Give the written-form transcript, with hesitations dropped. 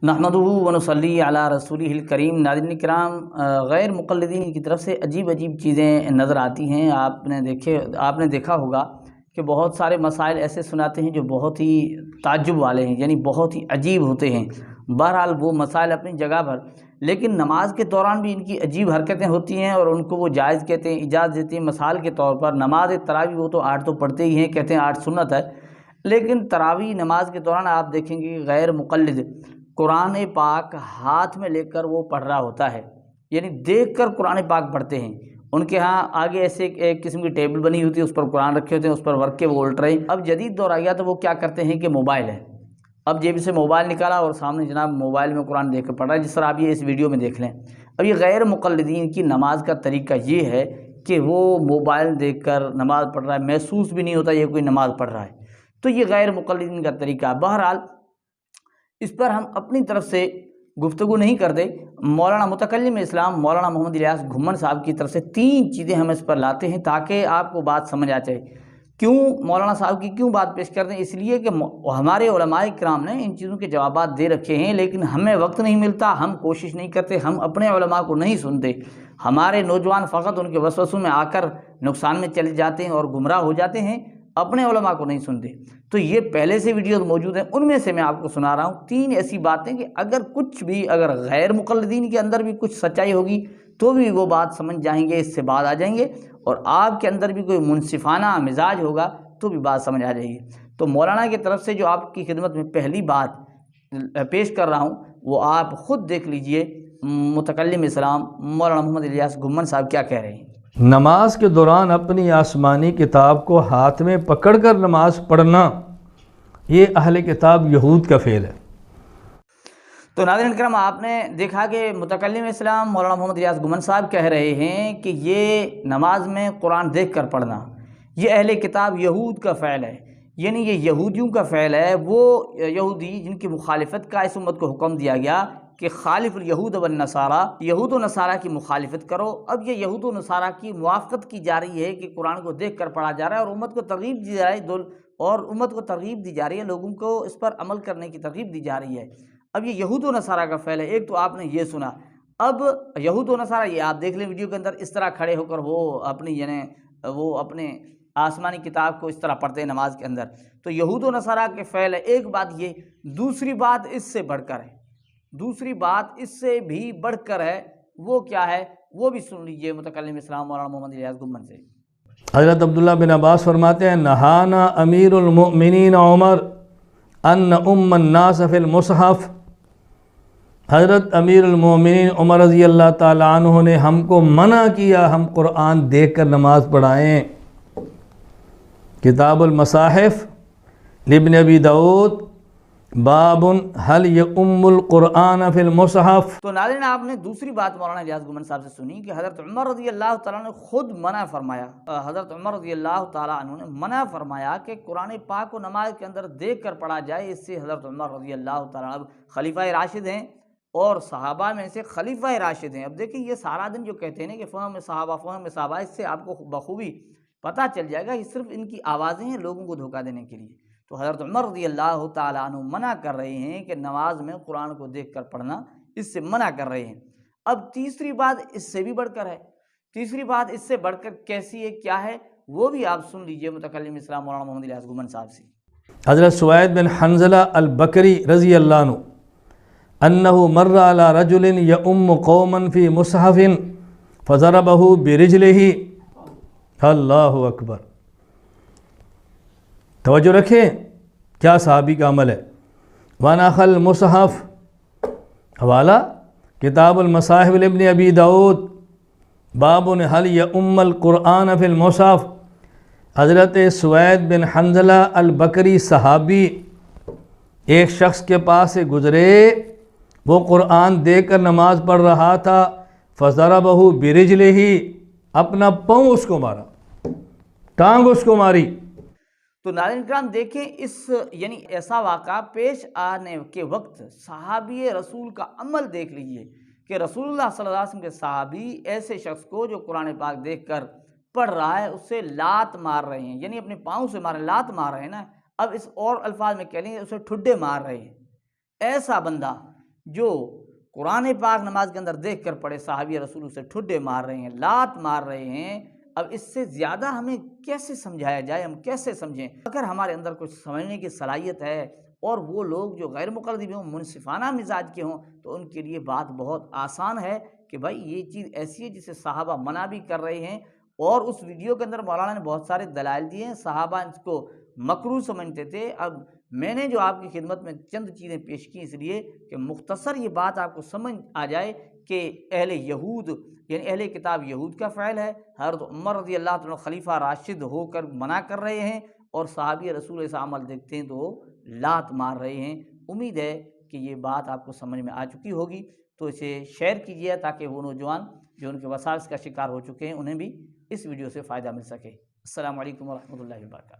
نحمدہ و نصلی علی رسولہ الکریم۔ ناظرین کرام، غیر مقلدین کی طرف سے عجیب چیزیں نظر آتی ہیں۔ آپ نے دیکھا ہوگا کہ بہت سارے مسائل ایسے سناتے ہیں جو بہت ہی تعجب والے ہیں، یعنی بہت ہی عجیب ہوتے ہیں۔ بہرحال وہ مسائل اپنی جگہ پر، لیکن نماز کے دوران بھی ان کی عجیب حرکتیں ہوتی ہیں اور ان کو وہ جائز کہتے ہیں، اجازت دیتے ہیں۔ مثال کے طور پر نماز تراویح، وہ تو 8 تو پڑھتے ہی ہیں، کہتے ہیں 8 سنت ہے، لیکن تراویح نماز کے دوران آپ دیکھیں گے غیر مقلد قرآن پاک ہاتھ میں لے کر وہ پڑھ رہا ہوتا ہے، یعنی دیکھ کر قرآن پاک پڑھتے ہیں۔ ان کے ہاں آگے ایسے ایک قسم کی ٹیبل بنی ہوتی ہے، اس پر قرآن رکھے ہوتے ہیں، اس پر ورقے وہ الٹ رہے ہیں۔ اب جدید دور آ گیا تو وہ کیا کرتے ہیں کہ موبائل ہے، اب جیب سے موبائل نکالا اور سامنے جناب موبائل میں قرآن دیکھ کر پڑھ رہا ہے، جس طرح آپ یہ اس ویڈیو میں دیکھ لیں۔ اب یہ غیر مقلدین کی نماز کا طریقہ یہ ہے کہ وہ موبائل دیکھ کر نماز پڑھ رہا ہے، محسوس بھی نہیں ہوتا یہ کوئی نماز پڑھ رہا ہے، تو یہ غیر مقلدین کا طریقہ ہے۔ بہرحال اس پر ہم اپنی طرف سے گفتگو نہیں کرتے۔ مولانا متکلم اسلام مولانا محمد الیاس گھمن صاحب کی طرف سے 3 چیزیں ہم اس پر لاتے ہیں تاکہ آپ کو بات سمجھ آ جائے۔ کیوں مولانا صاحب کی کیوں بات پیش کرتے ہیں؟ اس لیے کہ ہمارے علماء کرام نے ان چیزوں کے جوابات دے رکھے ہیں، لیکن ہمیں وقت نہیں ملتا، ہم کوشش نہیں کرتے، ہم اپنے علماء کو نہیں سنتے۔ ہمارے نوجوان فقط ان کے وسوسوں میں آ کر نقصان میں چلے جاتے ہیں اور گمراہ ہو جاتے ہیں، اپنے علماء کو نہیں سنتے۔ تو یہ پہلے سے ویڈیوز موجود ہیں، ان میں سے میں آپ کو سنا رہا ہوں 3 ایسی باتیں کہ اگر غیر مقلدین کے اندر بھی کچھ سچائی ہوگی تو بھی وہ بات سمجھ جائیں گے، اس سے بعد آ جائیں گے، اور آپ کے اندر بھی کوئی منصفانہ مزاج ہوگا تو بھی بات سمجھ آ جائے گی۔ تو مولانا کی طرف سے جو آپ کی خدمت میں پہلی بات پیش کر رہا ہوں وہ آپ خود دیکھ لیجئے، متکلم اسلام مولانا محمد الیاس گھمن صاحب کیا کہہ رہے ہیں۔ نماز کے دوران اپنی آسمانی کتاب کو ہاتھ میں پکڑ کر نماز پڑھنا یہ اہل کتاب یہود کا فعل ہے۔ تو ناظرین کرام، آپ نے دیکھا کہ متکلم اسلام مولانا محمد الیاس گھمن صاحب کہہ رہے ہیں کہ یہ نماز میں قرآن دیکھ کر پڑھنا یہ اہل کتاب یہود کا فعل ہے، یعنی یہ یہودیوں کا فعل ہے۔ وہ یہودی جن کی مخالفت کا اس امت کو حکم دیا گیا کہ خالف الیہود والنصارى، یہود و نصارہ کی مخالفت کرو۔ اب یہ یہود و نصارہ کی موافقت کی جا رہی ہے کہ قرآن کو دیکھ کر پڑھا جا رہا ہے، اور امت کو ترغیب دی جا رہی ہے، لوگوں کو اس پر عمل کرنے کی ترغیب دی جا رہی ہے۔ اب یہ یہود و نصارہ کا فعل ہے۔ ایک تو آپ نے یہ سنا، اب یہود و نصارہ یہ آپ دیکھ لیں ویڈیو کے اندر، اس طرح کھڑے ہو کر وہ اپنے آسمانی کتاب کو اس طرح پڑھتے ہیں نماز کے اندر، تو یہود و نصارہ کے فعل ہے۔ ایک بات یہ، دوسری بات اس سے بڑھ کر ہے، دوسری بات اس سے بھی بڑھ کر ہے، وہ کیا ہے وہ بھی سن لیجئے متکلم اسلام مولانا محمد الیاس گھمن سے۔ حضرت عبداللہ بن عباس فرماتے ہیں نہانا امیر المؤمنین عمر ان الناس فی المصحف، حضرت امیر المؤمنین عمر رضی اللہ تعالیٰ عنہ نے ہم کو منع کیا ہم قرآن دیکھ کر نماز پڑھائیں۔ کتاب المصاحف لابن ابی داود باب هل یؤم القرآن فی المصحف۔ تو ناظرین، آپ نے دوسری بات مولانا الیاس گھمن صاحب سے سنی کہ حضرت عمر رضی اللہ تعالیٰ نے خود منع فرمایا، حضرت عمر رضی اللہ تعالیٰ عنہ نے منع فرمایا کہ قرآن پاک کو نماز کے اندر دیکھ کر پڑھا جائے۔ اس سے حضرت عمر رضی اللہ تعالیٰ عنہ خلیفہ راشد ہیں اور صحابہ میں سے خلیفہ راشد ہیں۔ اب دیکھیں یہ سارا دن جو کہتے ہیں کہ فہم صحابہ، اس سے آپ کو بخوبی پتہ چل جائے گا یہ صرف ان کی آوازیں ہیں لوگوں کو دھوکہ دینے کے لیے۔ تو حضرت عمر رضی اللہ تعالیٰ عنہ منع کر رہے ہیں کہ نماز میں قرآن کو دیکھ کر پڑھنا، اس سے منع کر رہے ہیں۔ اب تیسری بات اس سے بھی بڑھ کر ہے، تیسری بات اس سے بڑھ کر کیسی ہے، کیا ہے، وہ بھی آپ سن لیجئے متکلم اسلام مولانا محمد الیاس گھمن صاحب سے۔ حضرت سوید بن حنظلہ البکری رضی اللہ عنہ انہ مر علی رجل یؤم قوما فی مصحف فضربہ برجلہ، اللہ اکبر، توجہ رکھیں کیا صحابی کا عمل ہے۔ وَنَخَ الْمُصْحَفِ، حوالہ کتاب المصاحف لابن ابی داود باب هل یؤم القرآن فی المصحف۔ حضرت سوید بن حنظلہ البکری صحابی ایک شخص کے پاس سے گزرے، وہ قرآن دیکھ کر نماز پڑھ رہا تھا، فضربہ برجلہ، اپنا پاؤں اس کو مارا، ٹانگ اس کو ماری۔ تو ناظرین کرام دیکھیں، یعنی ایسا واقعہ پیش آنے کے وقت صحابی رسول کا عمل دیکھ لیجئے کہ رسول اللہ صلی اللہ علیہ وسلم کے صحابی ایسے شخص کو جو قرآن پاک دیکھ کر پڑھ رہا ہے اسے لات مار رہے ہیں، یعنی اپنے پاؤں سے لات مار رہے ہیں نا، اب اس اور الفاظ میں کہہ لیں اسے ٹھڈے مار رہے ہیں۔ ایسا بندہ جو قرآن پاک نماز کے اندر دیکھ کر پڑھے صحابی رسول سے ٹھڈے مار رہے ہیں، لات مار رہے ہیں، اب اس سے زیادہ ہمیں کیسے سمجھایا جائے، ہم کیسے سمجھیں؟ اگر ہمارے اندر کچھ سمجھنے کی صلاحیت ہے اور وہ لوگ جو غیر مقلد بھی ہوں، منصفانہ مزاج کے ہوں، تو ان کے لیے بات بہت آسان ہے کہ بھائی یہ چیز ایسی ہے جسے صحابہ منع بھی کر رہے ہیں، اور اس ویڈیو کے اندر مولانا نے بہت سارے دلائل دیے ہیں، صحابہ اس کو مکروہ سمجھتے تھے۔ اب میں نے جو آپ کی خدمت میں چند چیزیں پیش کی اس لیے کہ مختصر یہ بات آپ کو سمجھ آ جائے کہ اہل یہود یعنی اہل کتاب یہود کا فعل ہے، حضرت عمر رضی اللہ عنہ خلیفہ راشد ہو کر منع کر رہے ہیں، اور صحابی رسول ایسا عمل دیکھتے ہیں تو وہ لات مار رہے ہیں۔ امید ہے کہ یہ بات آپ کو سمجھ میں آ چکی ہوگی، تو اسے شیئر کیجیے تاکہ وہ نوجوان جو ان کے وساوس کا شکار ہو چکے ہیں انہیں بھی اس ویڈیو سے فائدہ مل سکے۔ السلام علیکم ورحمۃ اللہ وبرکاتہ۔